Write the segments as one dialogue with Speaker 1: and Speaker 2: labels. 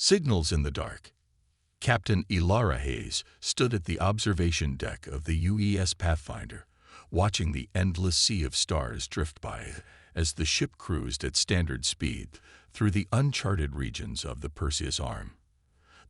Speaker 1: Signals in the dark. Captain Elara Hayes stood at the observation deck of the UES Pathfinder, watching the endless sea of stars drift by as the ship cruised at standard speed through the uncharted regions of the Perseus Arm.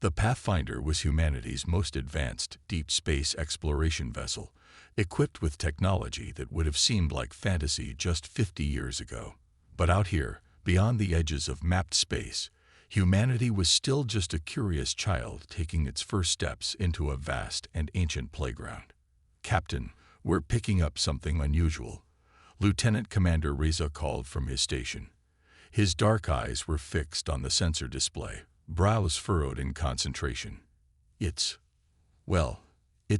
Speaker 1: The Pathfinder was humanity's most advanced deep space exploration vessel, equipped with technology that would have seemed like fantasy just 50 years ago. But out here, beyond the edges of mapped space, humanity was still just a curious child taking its first steps into a vast and ancient playground. "Captain, we're picking up something unusual," Lieutenant Commander Reza called from his station. His dark eyes were fixed on the sensor display, brows furrowed in concentration. It's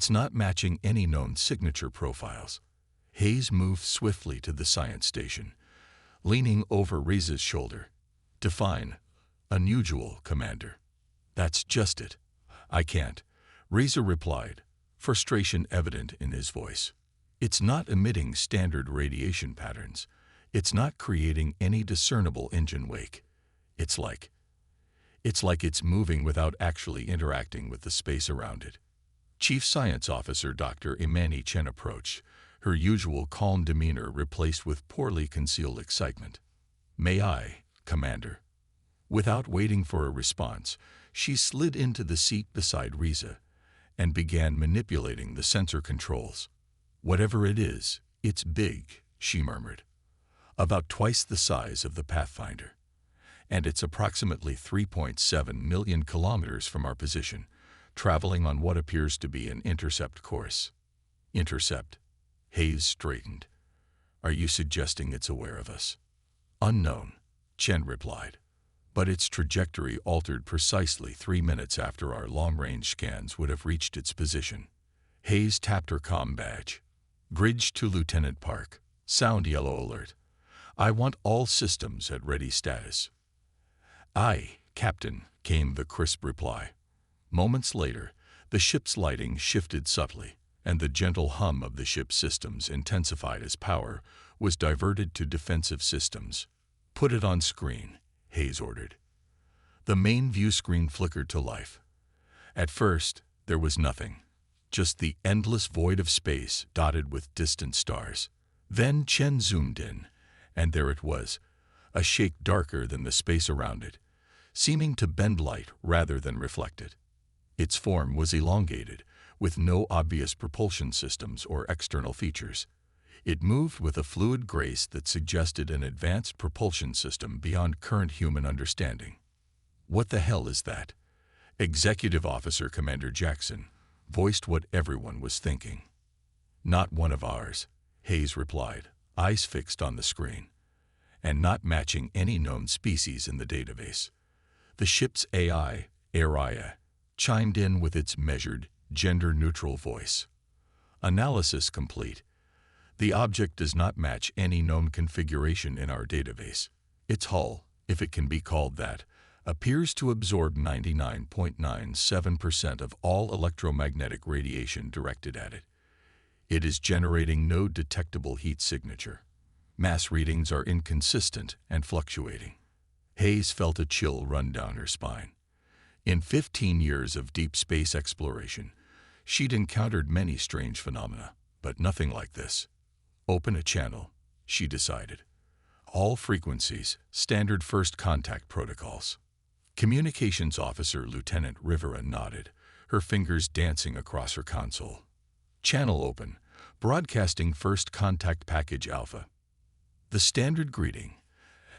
Speaker 1: not matching any known signature profiles." Hayes moved swiftly to the science station, leaning over Reza's shoulder. "Define unusual, Commander." "That's just it. I can't," Reza replied, frustration evident in his voice. "It's not emitting standard radiation patterns. It's not creating any discernible engine wake. It's like it's moving without actually interacting with the space around it." Chief Science Officer Dr. Imani Chen approached, her usual calm demeanor replaced with poorly concealed excitement. "May I, Commander?" Without waiting for a response, she slid into the seat beside Reza and began manipulating the sensor controls. "Whatever it is, it's big," she murmured. "About twice the size of the Pathfinder. And it's approximately 3.7 million kilometers from our position, traveling on what appears to be an intercept course." "Intercept?" Hayes straightened. "Are you suggesting it's aware of us?" "Unknown," Chen replied. "But its trajectory altered precisely 3 minutes after our long-range scans would have reached its position." Hayes tapped her comm badge. "Bridge to Lieutenant Park. Sound yellow alert. I want all systems at ready status." "Aye, Captain," came the crisp reply. Moments later, the ship's lighting shifted subtly, and the gentle hum of the ship's systems intensified as power was diverted to defensive systems. "Put it on screen," Hayes ordered. The main view screen flickered to life. At first, there was nothing, just the endless void of space dotted with distant stars. Then Chen zoomed in, and there it was, a shape darker than the space around it, seeming to bend light rather than reflect it. Its form was elongated, with no obvious propulsion systems or external features. It moved with a fluid grace that suggested an advanced propulsion system beyond current human understanding. "What the hell is that?" Executive Officer Commander Jackson voiced what everyone was thinking. "Not one of ours," Hayes replied, eyes fixed on the screen. "And not matching any known species in the database." The ship's AI, Araya, chimed in with its measured, gender-neutral voice. "Analysis complete. The object does not match any known configuration in our database. Its hull, if it can be called that, appears to absorb 99.97% of all electromagnetic radiation directed at it. It is generating no detectable heat signature. Mass readings are inconsistent and fluctuating." Hayes felt a chill run down her spine. In 15 years of deep space exploration, she'd encountered many strange phenomena, but nothing like this. "Open a channel," she decided. "All frequencies, standard first contact protocols." Communications Officer Lieutenant Rivera nodded, her fingers dancing across her console. "Channel open, broadcasting first contact package alpha." The standard greeting,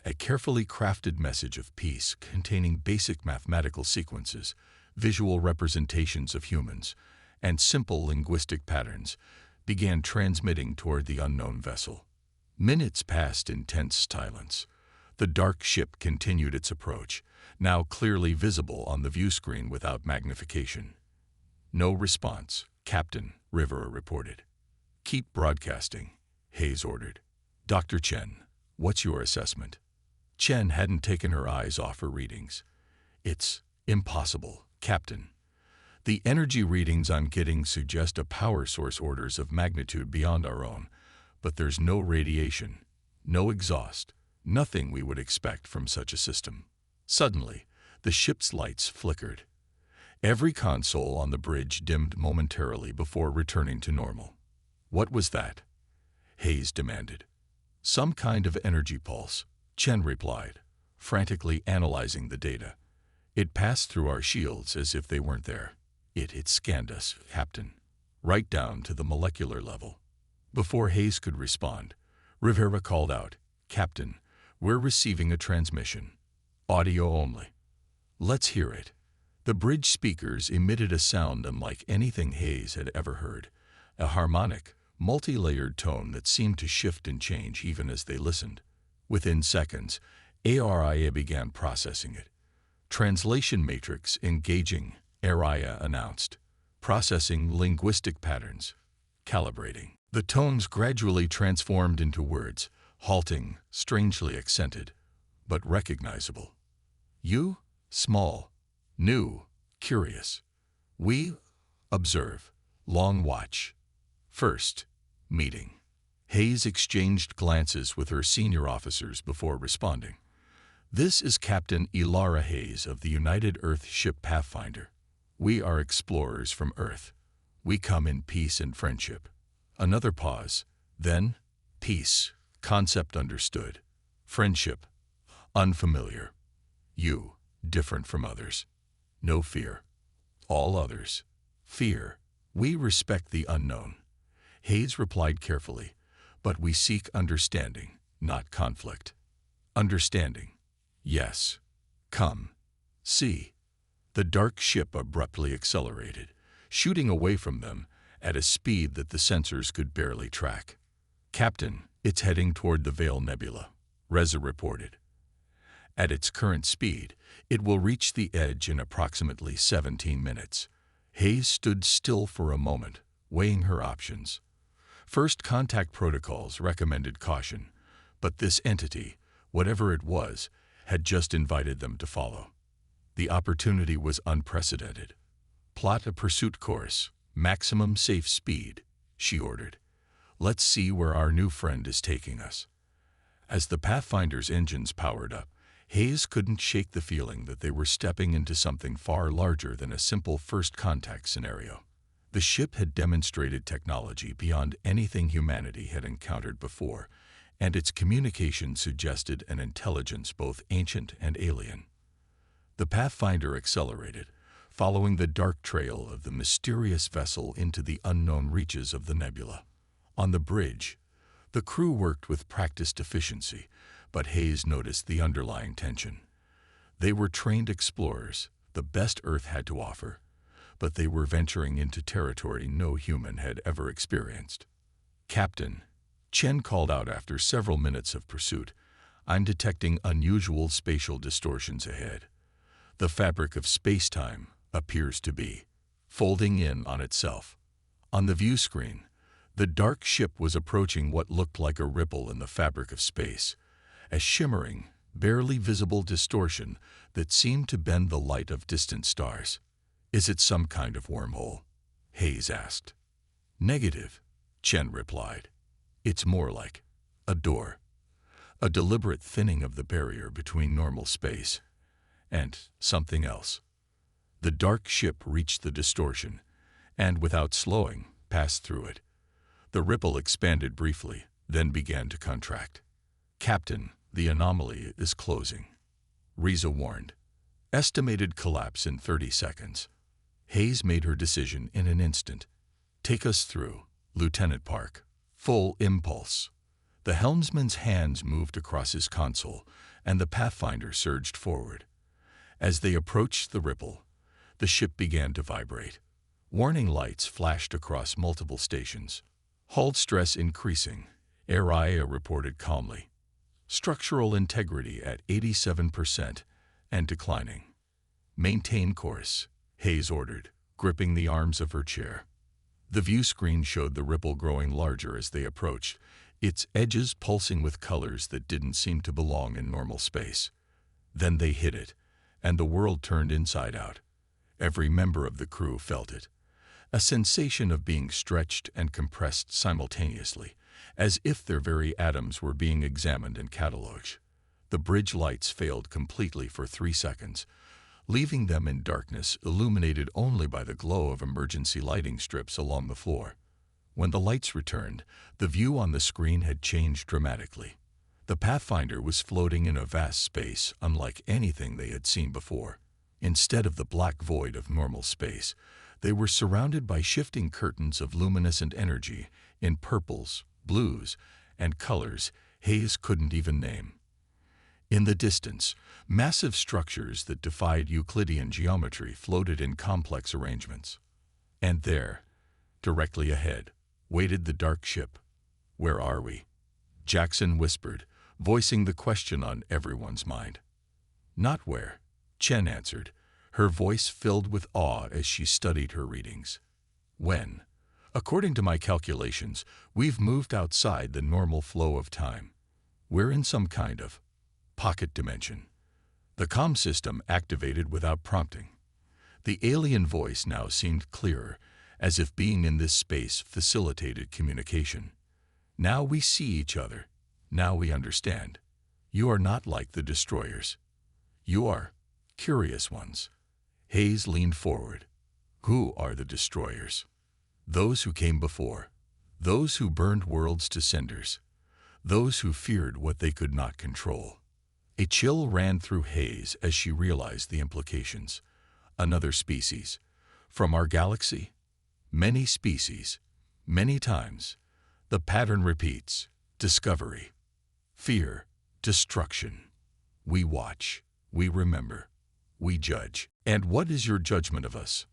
Speaker 1: a carefully crafted message of peace containing basic mathematical sequences, visual representations of humans, and simple linguistic patterns, began transmitting toward the unknown vessel. Minutes passed in tense silence. The dark ship continued its approach, now clearly visible on the view screen without magnification. "No response, Captain," Rivera reported. "Keep broadcasting," Hayes ordered. "Dr. Chen, what's your assessment?" Chen hadn't taken her eyes off her readings. "It's impossible, Captain. The energy readings I'm getting suggest a power source orders of magnitude beyond our own, but there's no radiation, no exhaust, nothing we would expect from such a system." Suddenly, The ship's lights flickered. Every console on the bridge dimmed momentarily before returning to normal. "What was that?" Hayes demanded. "Some kind of energy pulse," Chen replied, frantically analyzing the data. "It passed through our shields as if they weren't there. It scanned us, Captain, right down to the molecular level." Before Hayes could respond, Rivera called out, "Captain, we're receiving a transmission. Audio only." "Let's hear it." The bridge speakers emitted a sound unlike anything Hayes had ever heard, a harmonic, multi-layered tone that seemed to shift and change even as they listened. Within seconds, ARIA began processing it. "Translation matrix engaging," ARIA announced. "Processing linguistic patterns. Calibrating." The tones gradually transformed into words, halting, strangely accented, but recognizable. "You, small, new, curious. We, observe, long watch. First, meeting." Hayes exchanged glances with her senior officers before responding. "This is Captain Elara Hayes of the United Earth ship Pathfinder. We are explorers from Earth. We come in peace and friendship." Another pause. Then, peace, concept understood. Friendship, unfamiliar. You, different from others. No fear. All others, fear. "We respect the unknown," Hayes replied carefully, "but we seek understanding, not conflict." "Understanding. Yes. Come. See." The dark ship abruptly accelerated, shooting away from them at a speed that the sensors could barely track. "Captain, it's heading toward the Veil Nebula," Reza reported. "At its current speed, it will reach the edge in approximately 17 minutes. Hayes stood still for a moment, weighing her options. First contact protocols recommended caution, but this entity, whatever it was, had just invited them to follow. The opportunity was unprecedented. "Plot a pursuit course, maximum safe speed," she ordered. "Let's see where our new friend is taking us." As the Pathfinder's engines powered up, Hayes couldn't shake the feeling that they were stepping into something far larger than a simple first contact scenario. The ship had demonstrated technology beyond anything humanity had encountered before, and its communication suggested an intelligence both ancient and alien. The Pathfinder accelerated, following the dark trail of the mysterious vessel into the unknown reaches of the nebula. On the bridge, the crew worked with practiced efficiency, but Hayes noticed the underlying tension. They were trained explorers, the best Earth had to offer, but they were venturing into territory no human had ever experienced. "Captain," Chen called out after several minutes of pursuit, "I'm detecting unusual spatial distortions ahead. The fabric of space-time appears to be folding in on itself." On the view screen, the dark ship was approaching what looked like a ripple in the fabric of space, a shimmering, barely visible distortion that seemed to bend the light of distant stars. "Is it some kind of wormhole?" Hayes asked. "Negative," Chen replied. "It's more like a door, a deliberate thinning of the barrier between normal space and something else." The dark ship reached the distortion, and without slowing, passed through it. The ripple expanded briefly, then began to contract. "Captain, the anomaly is closing," Reza warned. "Estimated collapse in 30 seconds. Hayes made her decision in an instant. "Take us through, Lieutenant Park." Full impulse. The helmsman's hands moved across his console, and the Pathfinder surged forward. As they approached the ripple, the ship began to vibrate. Warning lights flashed across multiple stations. "Hull stress increasing," ARIA reported calmly. "Structural integrity at 87% and declining." "Maintain course," Hayes ordered, gripping the arms of her chair. The view screen showed the ripple growing larger as they approached, its edges pulsing with colors that didn't seem to belong in normal space. Then they hit it, and the world turned inside out. Every member of the crew felt it. A sensation of being stretched and compressed simultaneously, as if their very atoms were being examined and catalogued. The bridge lights failed completely for 3 seconds, leaving them in darkness illuminated only by the glow of emergency lighting strips along the floor. When the lights returned, the view on the screen had changed dramatically. The Pathfinder was floating in a vast space unlike anything they had seen before. Instead of the black void of normal space, they were surrounded by shifting curtains of luminescent energy in purples, blues, and colors Hayes couldn't even name. In the distance, massive structures that defied Euclidean geometry floated in complex arrangements. And there, directly ahead, waited the dark ship. "Where are we?" Jackson whispered, voicing the question on everyone's mind. "Not where," Chen answered, her voice filled with awe as she studied her readings. "When? According to my calculations, we've moved outside the normal flow of time. We're in some kind of pocket dimension." The comm system activated without prompting. The alien voice now seemed clearer, as if being in this space facilitated communication. "Now we see each other. Now we understand. You are not like the destroyers. You are curious ones." Hayes leaned forward. "Who are the destroyers?" "Those who came before. Those who burned worlds to cinders. Those who feared what they could not control." A chill ran through Hayes as she realized the implications. Another species. From our galaxy? Many species. Many times. The pattern repeats. Discovery. Fear. Destruction. We watch. We remember. We judge. "And what is your judgment of us?"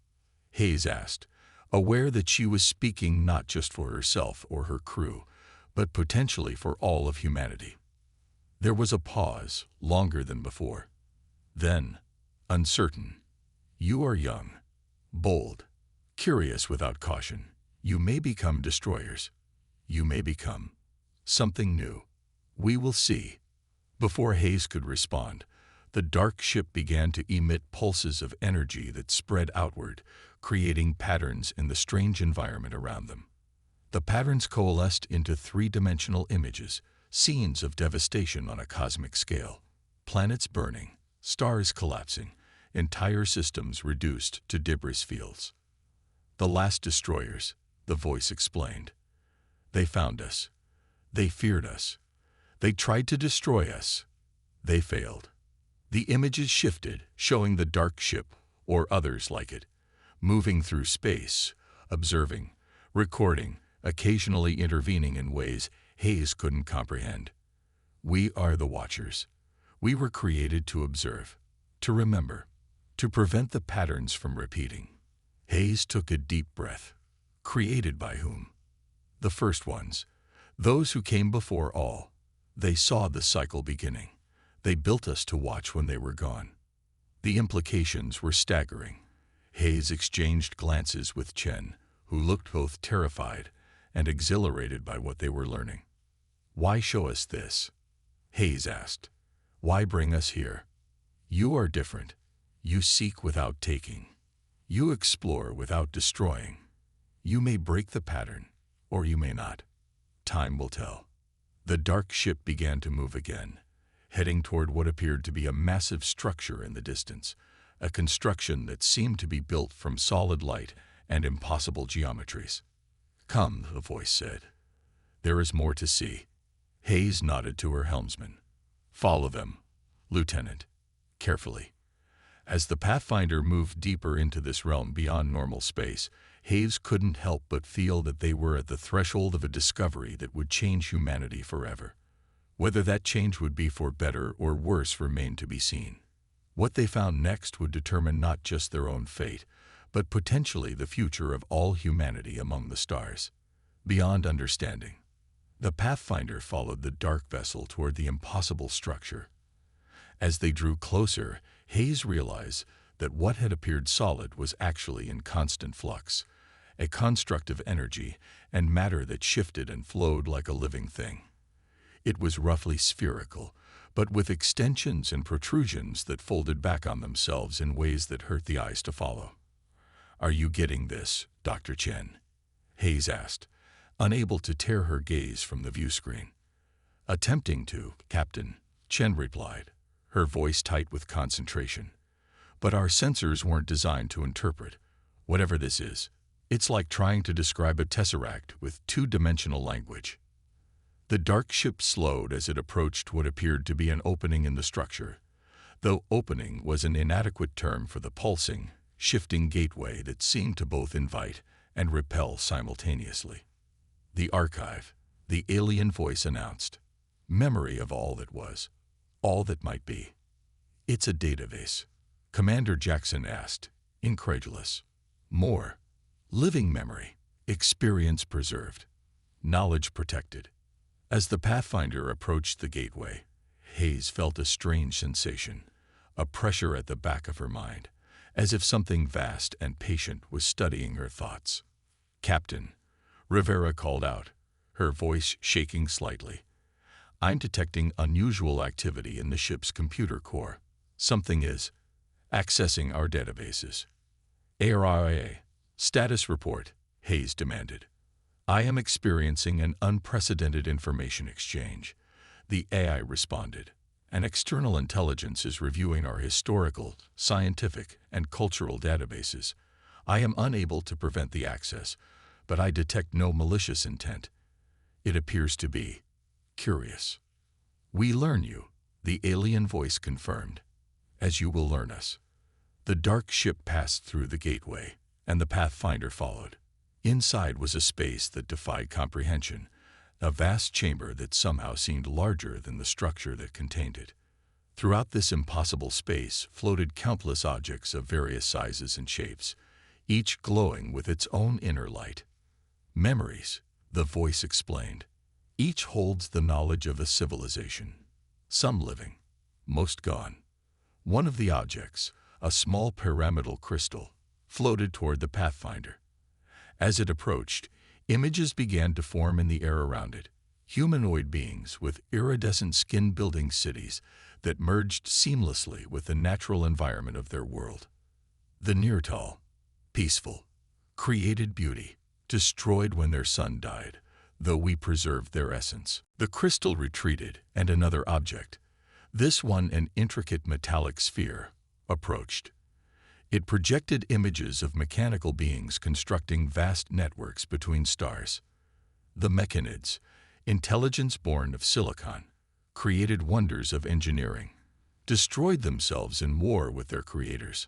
Speaker 1: Hayes asked, aware that she was speaking not just for herself or her crew, but potentially for all of humanity. There was a pause, longer than before. Then, uncertain. "You are young, bold, curious without caution. You may become destroyers. You may become something new. We will see." Before Hayes could respond, the dark ship began to emit pulses of energy that spread outward, creating patterns in the strange environment around them. The patterns coalesced into three-dimensional images, scenes of devastation on a cosmic scale. Planets burning, stars collapsing, entire systems reduced to debris fields. "The last destroyers," the voice explained. "They found us. They feared us. They tried to destroy us. They failed." The images shifted, showing the dark ship, or others like it, moving through space, observing, recording, occasionally intervening in ways Hayes couldn't comprehend. "We are the Watchers. We were created to observe, to remember, to prevent the patterns from repeating." Hayes took a deep breath. Created by whom? The first ones. Those who came before all. They saw the cycle beginning. They built us to watch when they were gone. The implications were staggering. Hayes exchanged glances with Chen, who looked both terrified and exhilarated by what they were learning. "Why show us this?" Hayes asked. "Why bring us here? You are different. You seek without taking. You explore without destroying. You may break the pattern, or you may not. Time will tell." The dark ship began to move again, heading toward what appeared to be a massive structure in the distance, a construction that seemed to be built from solid light and impossible geometries. "Come," the voice said. "There is more to see." Hayes nodded to her helmsman. "Follow them, Lieutenant, carefully." As the Pathfinder moved deeper into this realm beyond normal space, Hayes couldn't help but feel that they were at the threshold of a discovery that would change humanity forever. Whether that change would be for better or worse remained to be seen. What they found next would determine not just their own fate, but potentially the future of all humanity among the stars. Beyond understanding, the Pathfinder followed the dark vessel toward the impossible structure. As they drew closer, Hayes realized that what had appeared solid was actually in constant flux, a construct of energy and matter that shifted and flowed like a living thing. It was roughly spherical, but with extensions and protrusions that folded back on themselves in ways that hurt the eyes to follow. "Are you getting this, Dr. Chen?" Hayes asked, unable to tear her gaze from the view screen. "Attempting to, Captain," Chen replied, her voice tight with concentration. But our sensors weren't designed to interpret. Whatever this is, it's like trying to describe a tesseract with two-dimensional language. The dark ship slowed as it approached what appeared to be an opening in the structure, though opening was an inadequate term for the pulsing, shifting gateway that seemed to both invite and repel simultaneously. The archive, the alien voice announced. Memory of all that was, all that might be. It's a database, Commander Jackson asked, incredulous. More. Living memory, experience preserved, knowledge protected. As the Pathfinder approached the gateway, Hayes felt a strange sensation, a pressure at the back of her mind, as if something vast and patient was studying her thoughts. Captain, Rivera called out, her voice shaking slightly. I'm detecting unusual activity in the ship's computer core. Something is accessing our databases. ARIA, status report, Hayes demanded. I am experiencing an unprecedented information exchange. The AI responded. An external intelligence is reviewing our historical, scientific, and cultural databases. I am unable to prevent the access, but I detect no malicious intent. It appears to be curious. We learn you, the alien voice confirmed, as you will learn us. The dark ship passed through the gateway, and the Pathfinder followed. Inside was a space that defied comprehension, a vast chamber that somehow seemed larger than the structure that contained it. Throughout this impossible space floated countless objects of various sizes and shapes, each glowing with its own inner light. Memories, the voice explained. Each holds the knowledge of a civilization, some living, most gone. One of the objects, a small pyramidal crystal, floated toward the Pathfinder. As it approached, images began to form in the air around it, humanoid beings with iridescent skin building cities that merged seamlessly with the natural environment of their world. The Neartal, peaceful, created beauty, destroyed when their sun died, though we preserved their essence. The crystal retreated, and another object, this one an intricate metallic sphere, approached. It projected images of mechanical beings constructing vast networks between stars. The mechanids, intelligence born of silicon, created wonders of engineering, destroyed themselves in war with their creators.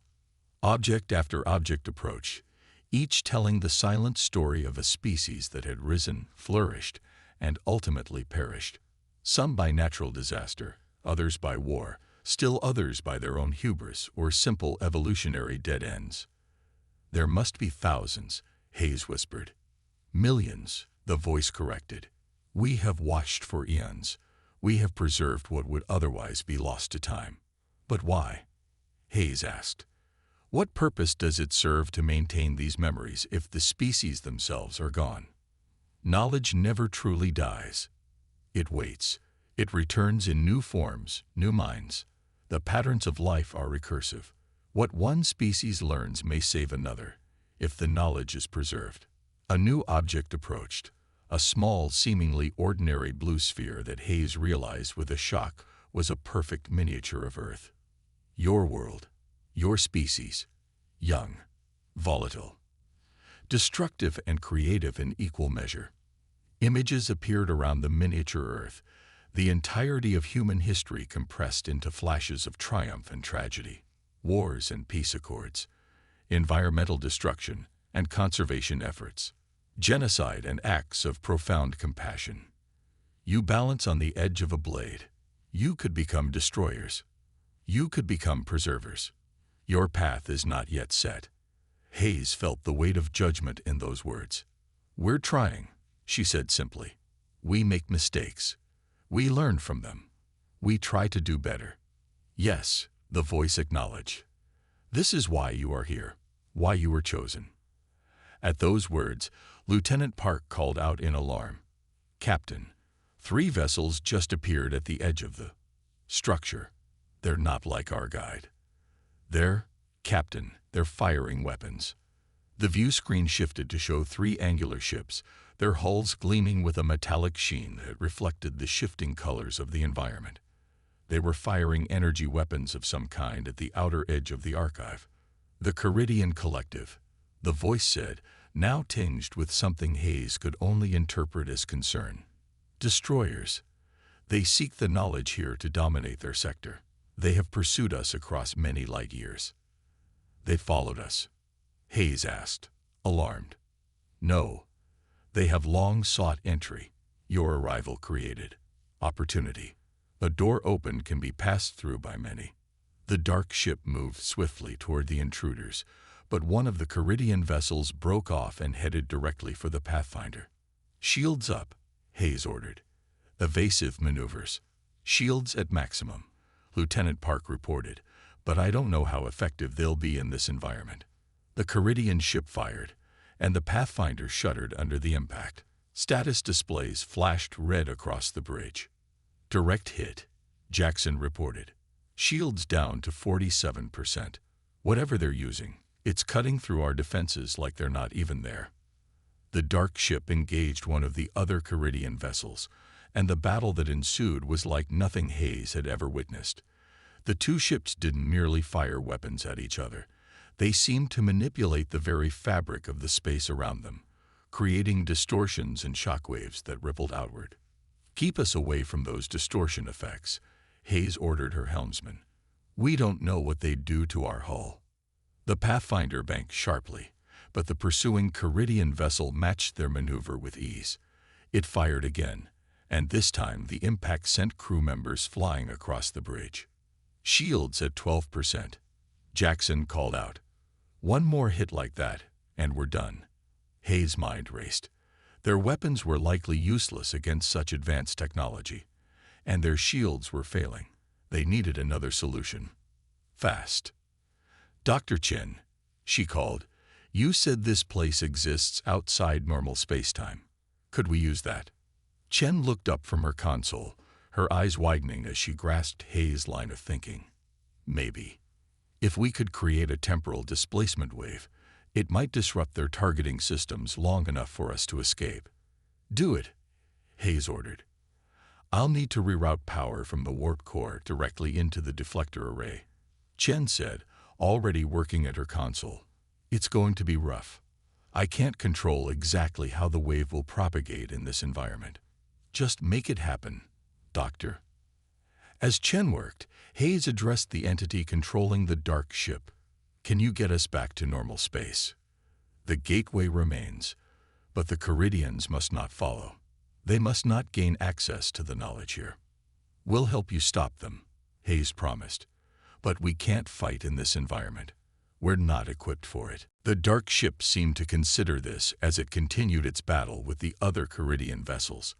Speaker 1: Object after object approached, each telling the silent story of a species that had risen, flourished, and ultimately perished. Some by natural disaster, others by war, still others by their own hubris or simple evolutionary dead ends. There must be thousands, Hayes whispered. Millions, the voice corrected. We have watched for eons. We have preserved what would otherwise be lost to time. But why? Hayes asked. What purpose does it serve to maintain these memories if the species themselves are gone? Knowledge never truly dies. It waits. It returns in new forms, new minds. The patterns of life are recursive. What one species learns may save another, if the knowledge is preserved. A new object approached, a small, seemingly ordinary blue sphere that Hayes realized with a shock was a perfect miniature of Earth. Your world, your species, young, volatile, destructive and creative in equal measure. Images appeared around the miniature Earth, the entirety of human history compressed into flashes of triumph and tragedy, wars and peace accords, environmental destruction and conservation efforts, genocide and acts of profound compassion. You balance on the edge of a blade. You could become destroyers. You could become preservers. Your path is not yet set. Hayes felt the weight of judgment in those words. We're trying, she said simply. We make mistakes. We learn from them. We try to do better. Yes, the voice acknowledged. This is why you are here, why you were chosen. At those words, Lieutenant Park called out in alarm. Captain, 3 vessels just appeared at the edge of the structure. They're not like our guide. Captain, they're firing weapons. The view screen shifted to show 3 angular ships, their hulls gleaming with a metallic sheen that reflected the shifting colors of the environment. They were firing energy weapons of some kind at the outer edge of the archive. The Caridian Collective, the voice said, now tinged with something Hayes could only interpret as concern. Destroyers. They seek the knowledge here to dominate their sector. They have pursued us across many light years. They followed us? Hayes asked, alarmed. No. They have long sought entry. Your arrival created opportunity. A door opened can be passed through by many. The dark ship moved swiftly toward the intruders, but one of the Caridian vessels broke off and headed directly for the Pathfinder. Shields up, Hayes ordered. Evasive maneuvers. Shields at maximum, Lieutenant Park reported, but I don't know how effective they'll be in this environment. The Caridian ship fired, and the Pathfinder shuddered under the impact. Status displays flashed red across the bridge. Direct hit, Jackson reported. Shields down to 47%. Whatever they're using, it's cutting through our defenses like they're not even there. The dark ship engaged one of the other Caridian vessels, and the battle that ensued was like nothing Hayes had ever witnessed. The two ships didn't merely fire weapons at each other. They seemed to manipulate the very fabric of the space around them, creating distortions and shockwaves that rippled outward. Keep us away from those distortion effects, Hayes ordered her helmsman. We don't know what they'd do to our hull. The Pathfinder banked sharply, but the pursuing Caridian vessel matched their maneuver with ease. It fired again, and this time the impact sent crew members flying across the bridge. Shields at 12%. Jackson called out. One more hit like that, and we're done. Hayes' mind raced. Their weapons were likely useless against such advanced technology, and their shields were failing. They needed another solution. Fast. Dr. Chen, she called, you said this place exists outside normal space-time. Could we use that? Chen looked up from her console, her eyes widening as she grasped Hayes' line of thinking. Maybe. If we could create a temporal displacement wave, it might disrupt their targeting systems long enough for us to escape. Do it, Hayes ordered. I'll need to reroute power from the warp core directly into the deflector array, Chen said, already working at her console. It's going to be rough. I can't control exactly how the wave will propagate in this environment. Just make it happen, Doctor. As Chen worked, Hayes addressed the entity controlling the dark ship. Can you get us back to normal space? The gateway remains, but the Caridians must not follow. They must not gain access to the knowledge here. We'll help you stop them, Hayes promised. But we can't fight in this environment. We're not equipped for it. The dark ship seemed to consider this as it continued its battle with the other Caridian vessels.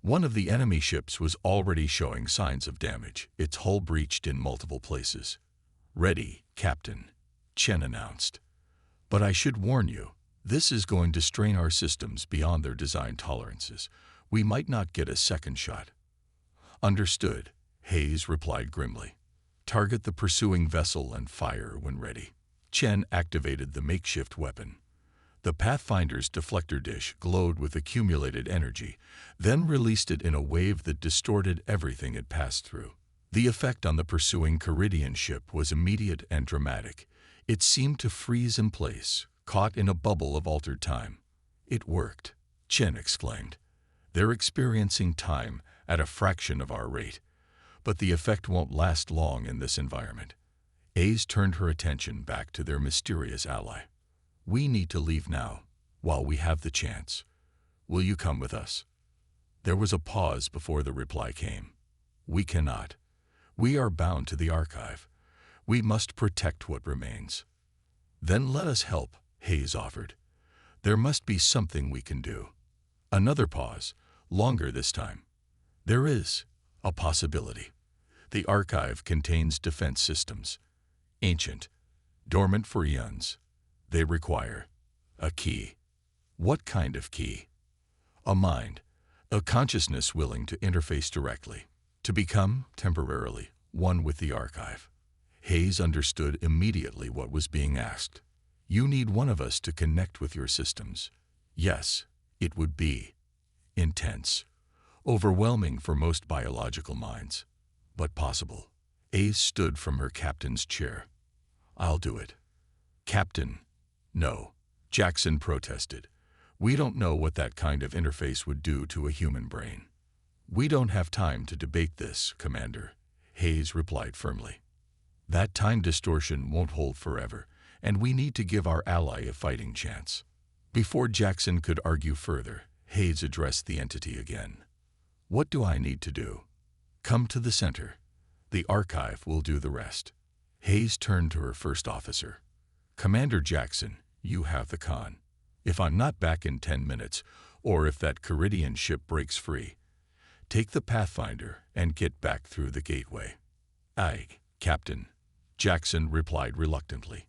Speaker 1: One of the enemy ships was already showing signs of damage, its hull breached in multiple places. Ready, Captain, Chen announced. But I should warn you, this is going to strain our systems beyond their design tolerances. We might not get a second shot. Understood, Hayes replied grimly. Target the pursuing vessel and fire when ready. Chen activated the makeshift weapon. The Pathfinder's deflector dish glowed with accumulated energy, then released it in a wave that distorted everything it passed through. The effect on the pursuing Caridian ship was immediate and dramatic. It seemed to freeze in place, caught in a bubble of altered time. It worked, Chen exclaimed. They're experiencing time at a fraction of our rate, but the effect won't last long in this environment. Hayes turned her attention back to their mysterious ally. We need to leave now, while we have the chance. Will you come with us? There was a pause before the reply came. We cannot. We are bound to the archive. We must protect what remains. Then let us help, Hayes offered. There must be something we can do. Another pause, longer this time. There is a possibility. The archive contains defense systems. Ancient, dormant for eons. They require a key. What kind of key? A mind, a consciousness willing to interface directly, to become, temporarily, one with the archive. Hayes understood immediately what was being asked. You need one of us to connect with your systems. Yes, it would be intense, overwhelming for most biological minds. but possible. Hayes stood from her captain's chair. "I'll do it." "Captain." "No," Jackson protested. "We don't know what that kind of interface would do to a human brain." "We don't have time to debate this, Commander," Hayes replied firmly. "That time distortion won't hold forever, and we need to give our ally a fighting chance." Before Jackson could argue further, Hayes addressed the entity again. "What do I need to do?" "Come to the center. The archive will do the rest." Hayes turned to her first officer. "Commander Jackson, you have the con. If I'm not back in 10 minutes, or if that Caridian ship breaks free, take the Pathfinder and get back through the gateway." "Aye, Captain," Jackson replied reluctantly.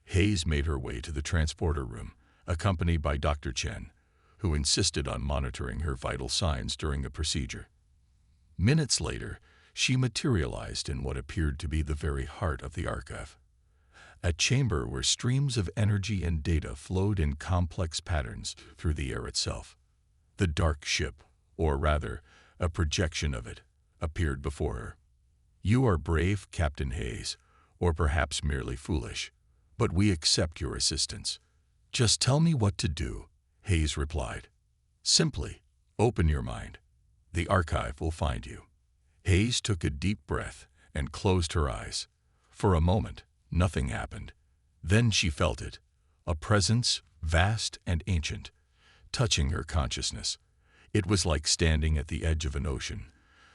Speaker 1: Hayes made her way to the transporter room, accompanied by Dr. Chen, who insisted on monitoring her vital signs during the procedure. Minutes later, she materialized in what appeared to be the very heart of the archive. A chamber where streams of energy and data flowed in complex patterns through the air itself. The dark ship, or rather, a projection of it, appeared before her. "You are brave, Captain Hayes, or perhaps merely foolish, but we accept your assistance." "Just tell me what to do," Hayes replied. "Simply, open your mind. The archive will find you." Hayes took a deep breath and closed her eyes. For a moment, nothing happened. Then she felt it, a presence vast and ancient, touching her consciousness. It was like standing at the edge of an ocean,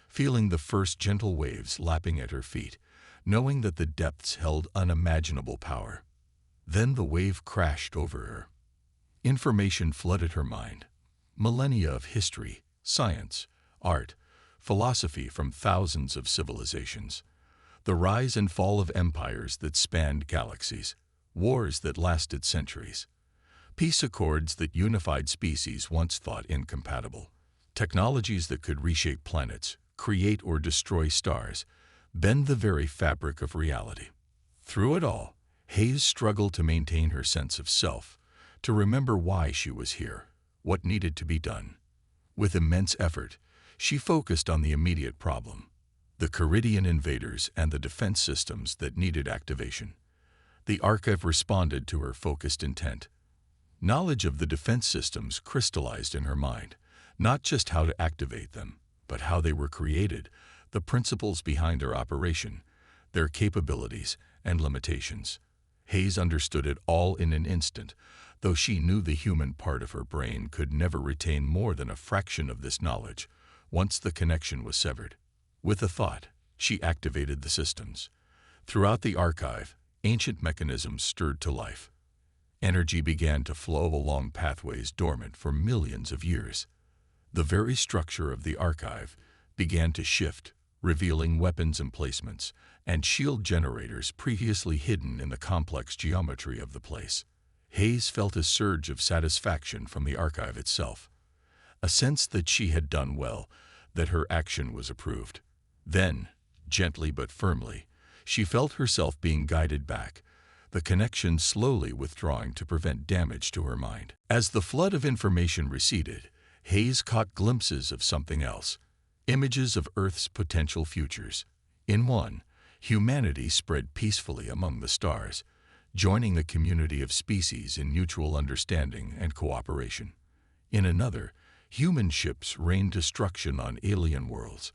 Speaker 1: feeling the first gentle waves lapping at her feet, knowing that the depths held unimaginable power. Then the wave crashed over her. Information flooded her mind. Millennia of history, science, art, philosophy from thousands of civilizations. The rise and fall of empires that spanned galaxies, wars that lasted centuries. Peace accords that unified species once thought incompatible. Technologies that could reshape planets, create or destroy stars, bend the very fabric of reality. Through it all, Hayes struggled to maintain her sense of self, to remember why she was here, what needed to be done. With immense effort, she focused on the immediate problem: the Caridian invaders and the defense systems that needed activation. The archive responded to her focused intent. Knowledge of the defense systems crystallized in her mind, not just how to activate them, but how they were created, the principles behind their operation, their capabilities and limitations. Hayes understood it all in an instant, though she knew the human part of her brain could never retain more than a fraction of this knowledge once the connection was severed. With a thought, she activated the systems. Throughout the archive, ancient mechanisms stirred to life. Energy began to flow along pathways dormant for millions of years. The very structure of the archive began to shift, revealing weapons emplacements and shield generators previously hidden in the complex geometry of the place. Hayes felt a surge of satisfaction from the archive itself, a sense that she had done well, that her action was approved. Then, gently but firmly, she felt herself being guided back, the connection slowly withdrawing to prevent damage to her mind. As the flood of information receded, Hayes caught glimpses of something else, images of Earth's potential futures. In one, humanity spread peacefully among the stars, joining the community of species in mutual understanding and cooperation. In another, human ships rained destruction on alien worlds,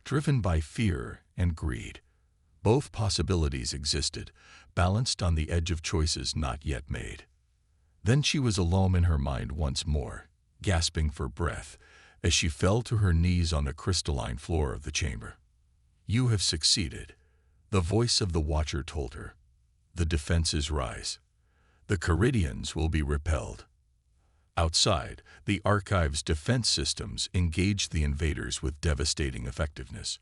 Speaker 1: driven by fear and greed. Both possibilities existed, balanced on the edge of choices not yet made. Then she was alone in her mind once more, gasping for breath as she fell to her knees on the crystalline floor of the chamber. "You have succeeded," the voice of the Watcher told her. "The defenses rise. The Caridians will be repelled." Outside, the archive's defense systems engaged the invaders with devastating effectiveness.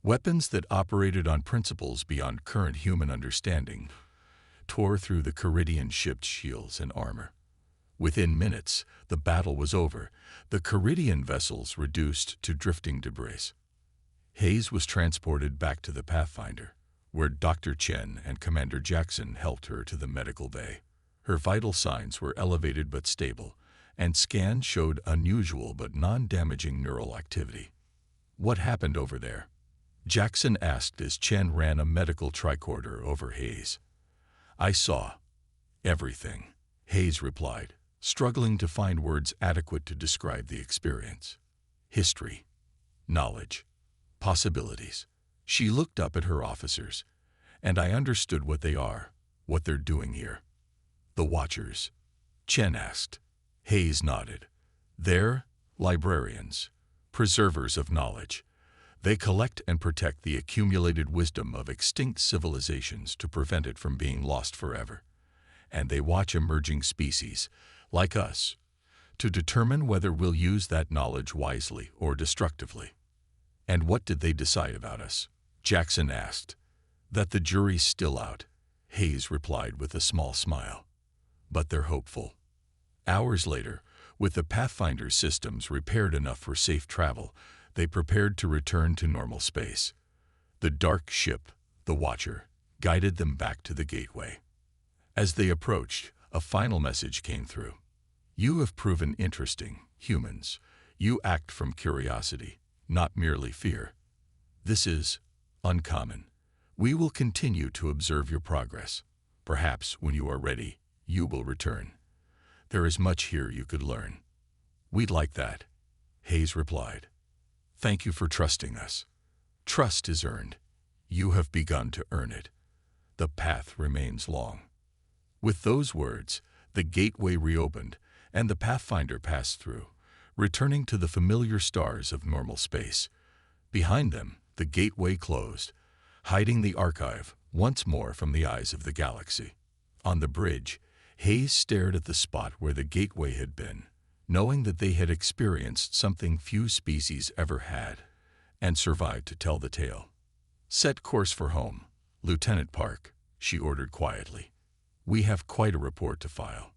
Speaker 1: Weapons that operated on principles beyond current human understanding tore through the Caridian ship's shields and armor. Within minutes, the battle was over, the Caridian vessels reduced to drifting debris. Hayes was transported back to the Pathfinder, where Dr. Chen and Commander Jackson helped her to the medical bay. Her vital signs were elevated but stable, and scans showed unusual but non-damaging neural activity. "What happened over there?" Jackson asked as Chen ran a medical tricorder over Hayes. I saw everything, Hayes replied, struggling to find words adequate to describe the experience. History, knowledge, possibilities. She looked up at her officers, and I understood what they are, what they're doing here. The Watchers, Chen asked. Hayes nodded. They're librarians, preservers of knowledge. They collect and protect the accumulated wisdom of extinct civilizations to prevent it from being lost forever. And they watch emerging species, like us, to determine whether we'll use that knowledge wisely or destructively. And what did they decide about us? Jackson asked. That the jury's still out, Hayes replied with a small smile. But they're hopeful. Hours later, with the Pathfinder systems repaired enough for safe travel, they prepared to return to normal space. The dark ship, the Watcher, guided them back to the gateway. As they approached, a final message came through. You have proven interesting, humans. You act from curiosity, not merely fear. This is uncommon. We will continue to observe your progress. Perhaps when you are ready, you will return. There is much here you could learn. We'd like that, Hayes replied. Thank you for trusting us. Trust is earned. You have begun to earn it. The path remains long. With those words, the gateway reopened, and the Pathfinder passed through, returning to the familiar stars of normal space. Behind them, the gateway closed, hiding the archive once more from the eyes of the galaxy. On the bridge, Hayes stared at the spot where the gateway had been, knowing that they had experienced something few species ever had, and survived to tell the tale. Set course for home, Lieutenant Park, she ordered quietly. We have quite a report to file.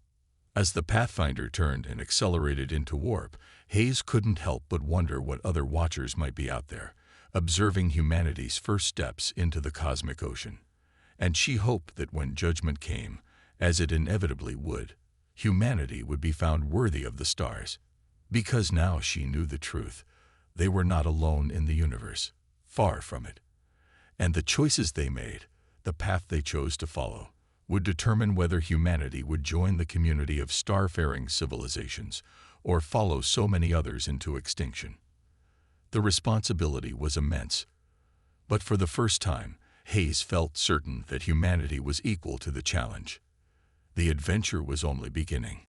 Speaker 1: As the Pathfinder turned and accelerated into warp, Hayes couldn't help but wonder what other Watchers might be out there, observing humanity's first steps into the cosmic ocean. And she hoped that when judgment came, as it inevitably would, humanity would be found worthy of the stars. Because now she knew the truth. They were not alone in the universe, far from it. And the choices they made, the path they chose to follow, would determine whether humanity would join the community of starfaring civilizations or follow so many others into extinction. The responsibility was immense, but for the first time, Hayes felt certain that humanity was equal to the challenge. The adventure was only beginning.